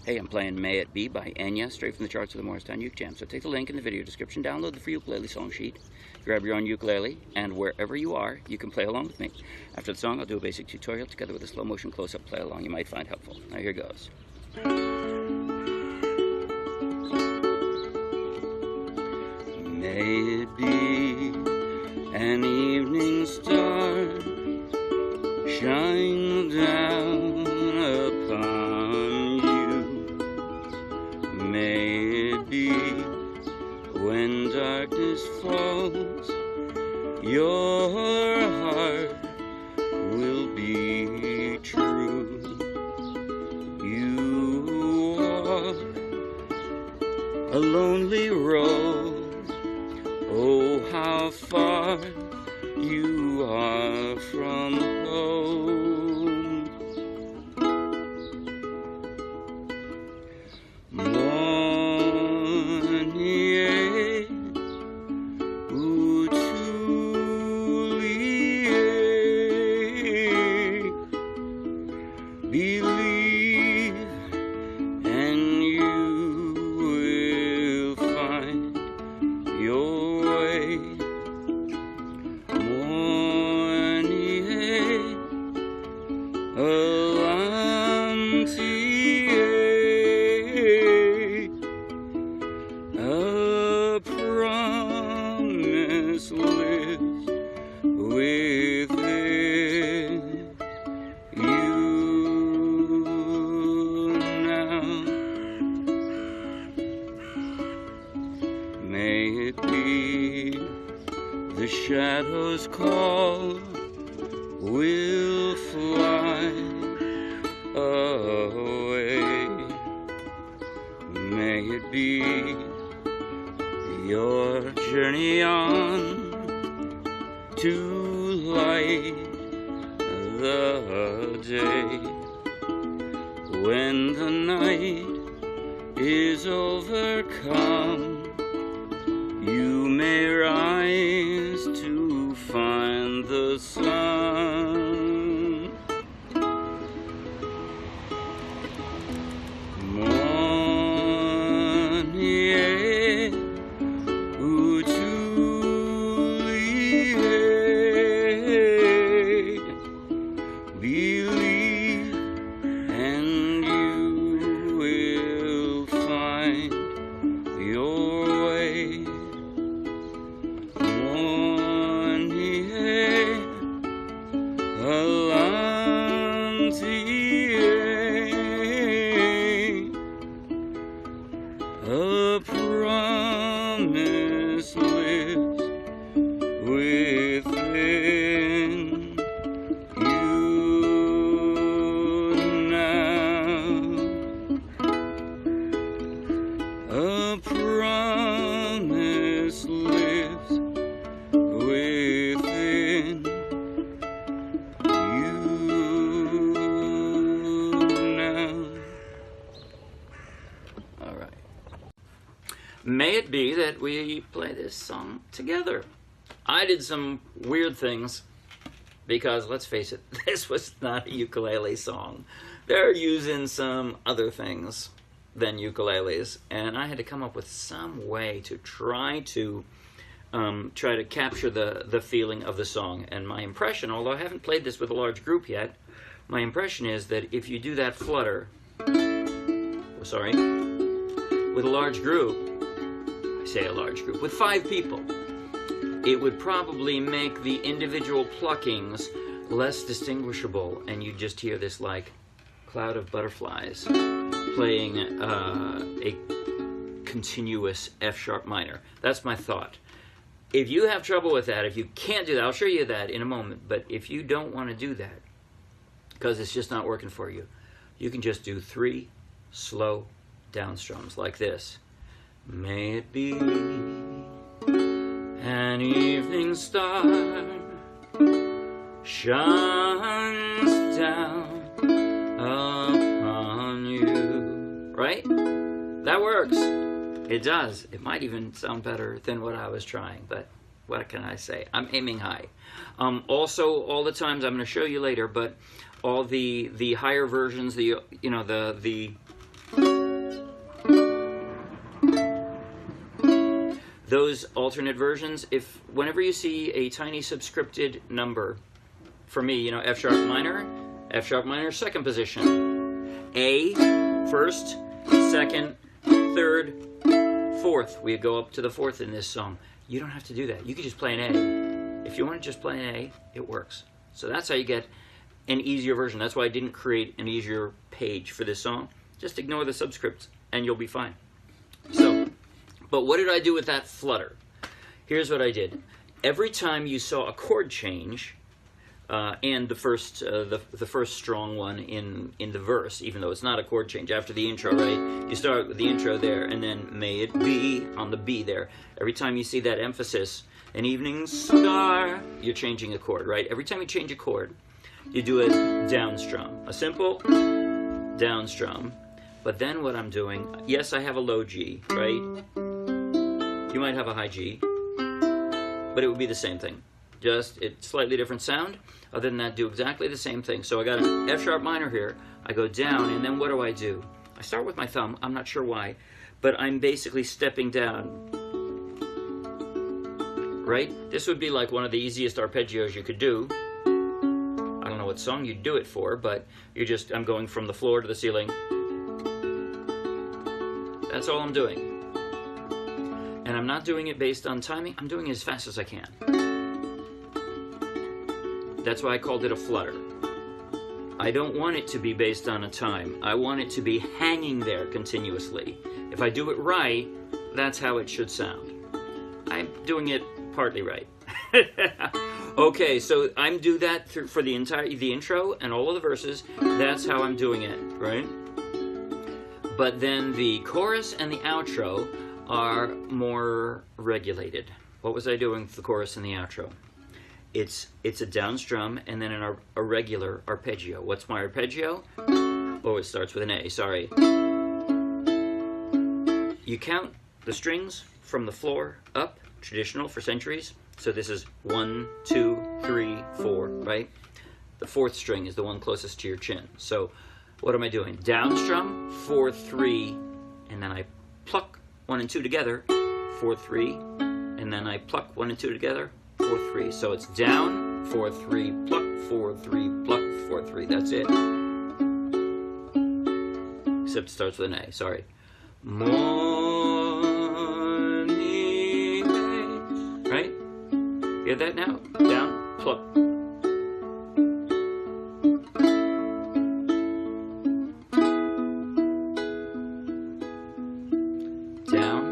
Hey, I'm playing May It Be by Enya, straight from the charts of the Morristown Uke Jam. So take the link in the video description, download the free ukulele song sheet, grab your own ukulele, and wherever you are, you can play along with me. After the song, I'll do a basic tutorial together with a slow motion close-up play along you might find helpful. Now here goes. May it be an evening star shine down upon you. May it be when darkness falls, your heart will be true. You walk a lonely road, oh how far you are from home. Mor-ni-ë, utú-li-ë. Believe and you will find your way. Mor-ni-ë, a promise lives within you now. May it be the shadows call, we'll fly away. May it be your journey on to light the day. When the night is overcome, you may rise to find the sun. Mor-ni-ë, utú-li-ë. Believe and you will find your way. Mor-ni-ë, a promise lives within you now. A promise lives within you now. All right. May it be that we play this song together. I did some weird things because, let's face it, this was not a ukulele song. They're using some other things than ukuleles, and I had to come up with some way to try to capture the feeling of the song. And my impression, although I haven't played this with a large group yet, my impression is that if you do that flutter, with a large group, I say a large group, with 5 people, it would probably make the individual pluckings less distinguishable, and you just hear this like cloud of butterflies playing a continuous F sharp minor. That's my thought. If you have trouble with that, if you can't do that, I'll show you that in a moment, but if you don't want to do that because it's just not working for you, you can just do 3 slow down strums like this. May it be an evening star shines down upon you. Right? That works. It does. It might even sound better than what I was trying, but what can I say? I'm aiming high. Also, all the times, I'm going to show you later, but all the higher versions, the those alternate versions, whenever you see a tiny subscripted number, for me, you know, F sharp minor, second position, A, first, second, third, fourth. We go up to the fourth in this song. You don't have to do that. You could just play an A. If you want to just play an A, it works. So that's how you get an easier version. That's why I didn't create an easier page for this song. Just ignore the subscripts and you'll be fine. So, but what did I do with that flutter? Here's what I did. Every time you saw a chord change, and the first strong one in the verse, even though it's not a chord change, after the intro, right? You start with the intro there, and then may it be on the B there. Every time you see that emphasis, an evening star, you're changing a chord, right? Every time you change a chord, you do a down strum, a simple down strum. But then what I'm doing, yes, I have a low G, right? You might have a high G, but it would be the same thing. Just it's slightly different sound. Other than that, do exactly the same thing. So I got an F sharp minor here. I go down, and then what do? I start with my thumb. I'm not sure why, but I'm basically stepping down. Right? This would be like one of the easiest arpeggios you could do. I don't know what song you'd do it for, but I'm going from the floor to the ceiling. That's all I'm doing. And I'm not doing it based on timing. I'm doing it as fast as I can. That's why I called it a flutter. I don't want it to be based on a time. I want it to be hanging there continuously. If I do it right, that's how it should sound. I'm doing it partly right. Okay, so I'm do that for the intro and all of the verses. That's how I'm doing it, right? But then the chorus and the outro are more regulated. What was I doing with the chorus and the outro? It's a down strum and then a regular arpeggio. What's my arpeggio? Oh, it starts with an A, sorry. You count the strings from the floor up, traditional for centuries. So this is 1, 2, 3, 4, right? The fourth string is the one closest to your chin. So what am I doing? Down strum, 4, 3, and then I pluck 1 and 2 together, 4, 3, and then I pluck 1 and 2 together, 4, 3. So it's down, 4, 3, pluck, 4, 3, pluck, 4, 3. That's it. Except it starts with an A, sorry. Mor-ni-ë. Right? Hear that now? Down, pluck. Down,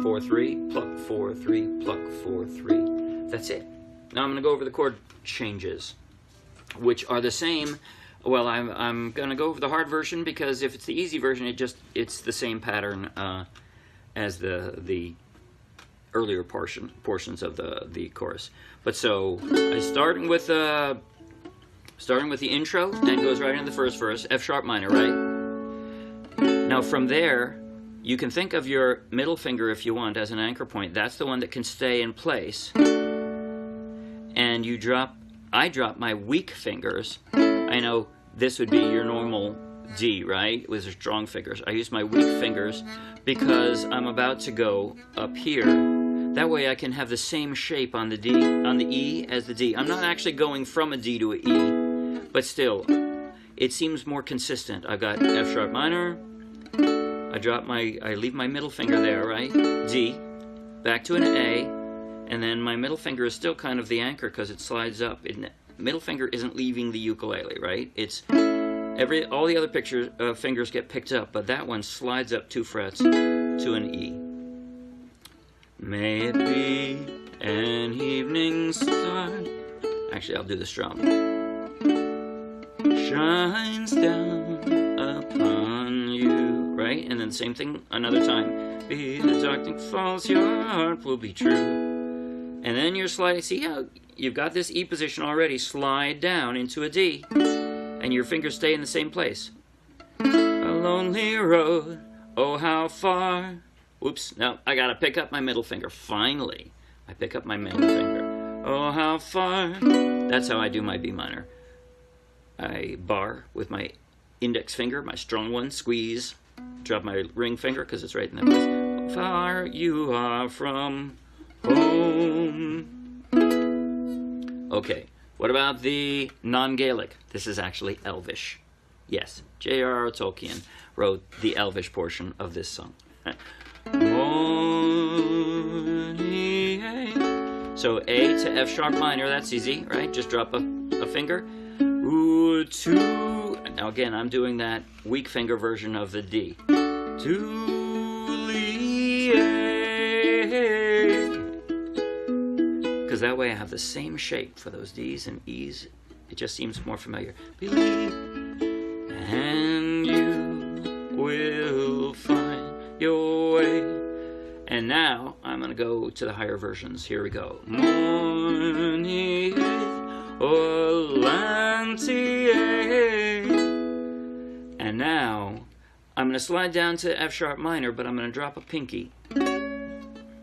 4, 3, pluck, 4, 3, pluck, 4, 3. That's it. Now I'm going to go over the chord changes, which are the same. Well, I'm going to go over the hard version because if it's the easy version, it's the same pattern as the earlier portions of the chorus. But so I starting with the intro, and goes right into the first verse, F sharp minor, right? Now from there, you can think of your middle finger if you want as an anchor point. That's the one that can stay in place. And I drop my weak fingers. I know this would be your normal D, right? With strong fingers. I use my weak fingers because I'm about to go up here. That way I can have the same shape on the E as the D. I'm not actually going from a D to an E, but still, it seems more consistent. I've got F sharp minor. I leave my middle finger there, right? D, back to an A, and then my middle finger is still kind of the anchor because it slides up. Middle finger isn't leaving the ukulele, right? All the other fingers get picked up, but that one slides up 2 frets to an E. May it be an evening star. Actually, I'll do the strum. Shines down upon you, right? And then same thing another time. Be the dark thing falls, your heart will be true. And then you're sliding. See how you've got this E position already. Slide down into a D, and your fingers stay in the same place. A lonely road, oh how far. Whoops, no, I gotta pick up my middle finger. Finally, I pick up my middle finger. Oh how far. That's how I do my B minor. I bar with my index finger, my strong one, squeeze, drop my ring finger because it's right in that place. far you are from home. Okay, what about the non-Gaelic? This is actually Elvish. Yes, J.R.R. Tolkien wrote the Elvish portion of this song. Mor-ni-ë. So A to F sharp minor, that's easy, right? Just drop a finger. Utú. Now again, I'm doing that weak finger version of the D. Utú-li-ë. Because that way I have the same shape for those D's and E's. It just seems more familiar. Believe, and you will find your way. And now I'm going to go to the higher versions. Here we go. Mor-ni-ë, and now I'm going to slide down to F sharp minor, but I'm going to drop a pinky.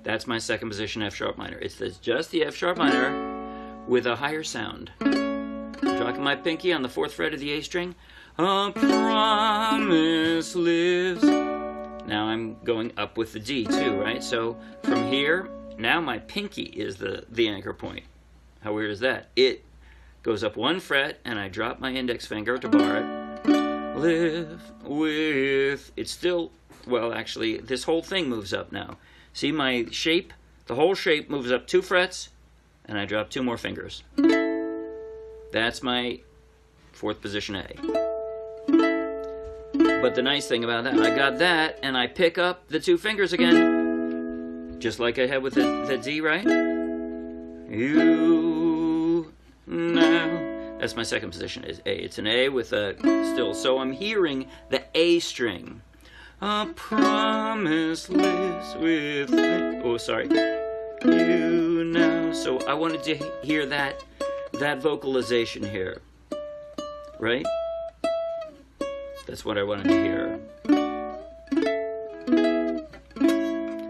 That's my second position, F sharp minor. It's just the F sharp minor with a higher sound. I'm dropping my pinky on the 4th fret of the A string. A promise lives. Now I'm going up with the D too, right? So from here, now my pinky is the anchor point. How weird is that? It goes up 1 fret, and I drop my index finger to bar it. Live with. It's still, well, actually, this whole thing moves up now. See my shape? The whole shape moves up 2 frets, and I drop 2 more fingers. That's my 4th position A. But the nice thing about that, I got that, and I pick up the 2 fingers again, just like I had with the D, right? You now. That's my second position, is A. It's an A with a still. So I'm hearing the A string. A promise lives within. Oh, sorry. You now. So I wanted to hear that vocalization here, right? That's what I wanted to hear.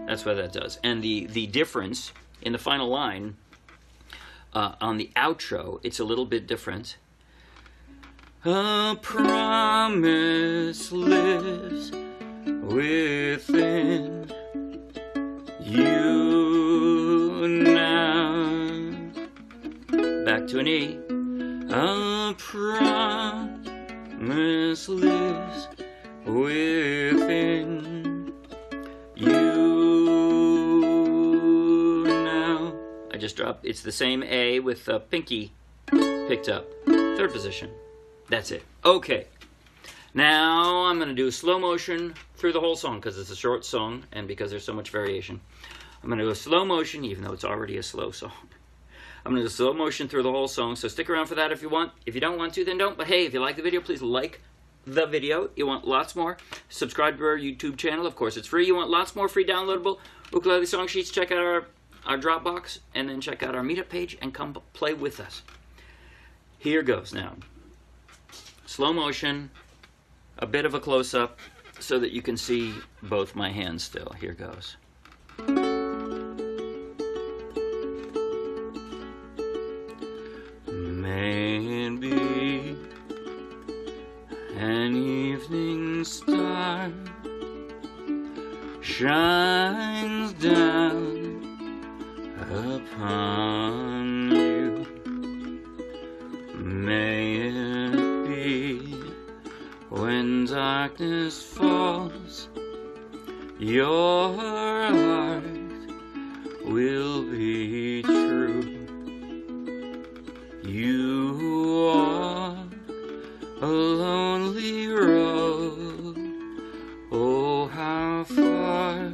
That's what that does. And the difference in the final line, on the outro, it's a little bit different. A promise lives within you now. Back to an E. A promise lives within you now. I just dropped, it's the same A with the pinky picked up. 3rd position. That's it. Okay. Now I'm going to do slow motion through the whole song because it's a short song and because there's so much variation. I'm going to do a slow motion even though it's already a slow song. I'm going to do slow motion through the whole song, so stick around for that if you want. If you don't want to, then don't. But hey, if you like the video, please like the video. You want lots more, subscribe to our YouTube channel. Of course, it's free. You want lots more free downloadable ukulele song sheets, check out our Dropbox, and then check out our meetup page and come play with us. Here goes now. Slow motion, a bit of a close-up so that you can see both my hands still. Here goes. May it be an evening star shines down upon you. May it be when darkness falls, your heart will be true. You walk a lonely road, oh how far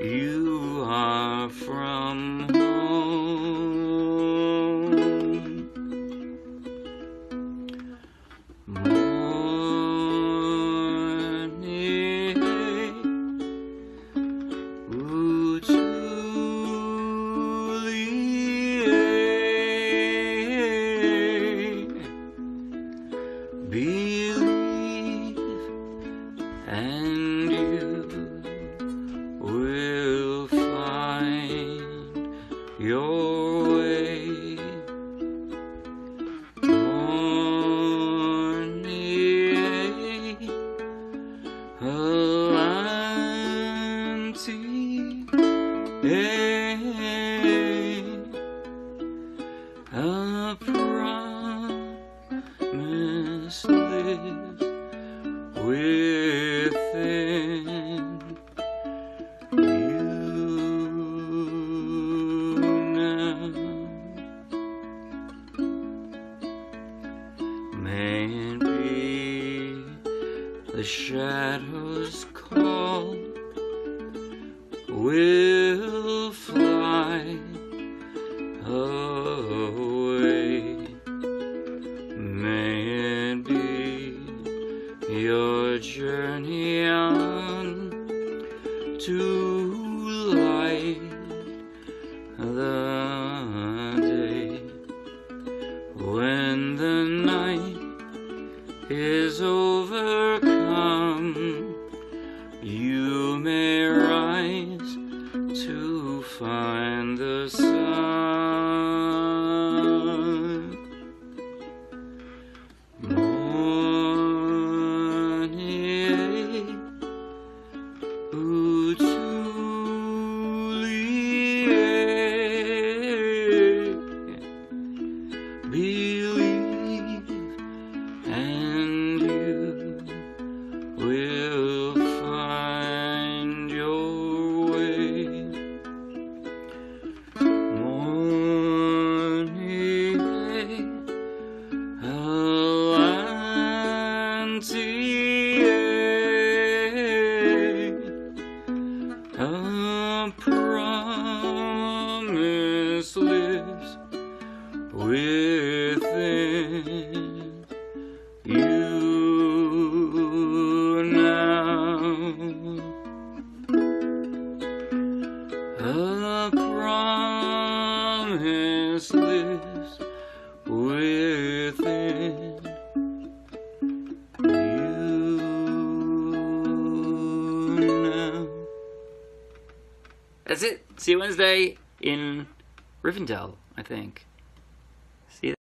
you are from home. Mor-ni-ë, utú-li-ë. Believe and you will find your way. Mor-ni-ë, a land to within you now. May it be the shadows call will fly away. May it be your journey on to light the day. When the night is overcome, you may rise to find the sun. Mor-ni-ë, utú-li-ë. Believe and you will find your way. Mor-ni-ë, a promise lives within you now. A promise lives within you now. That's it. See you Wednesday in Rivendell, I think.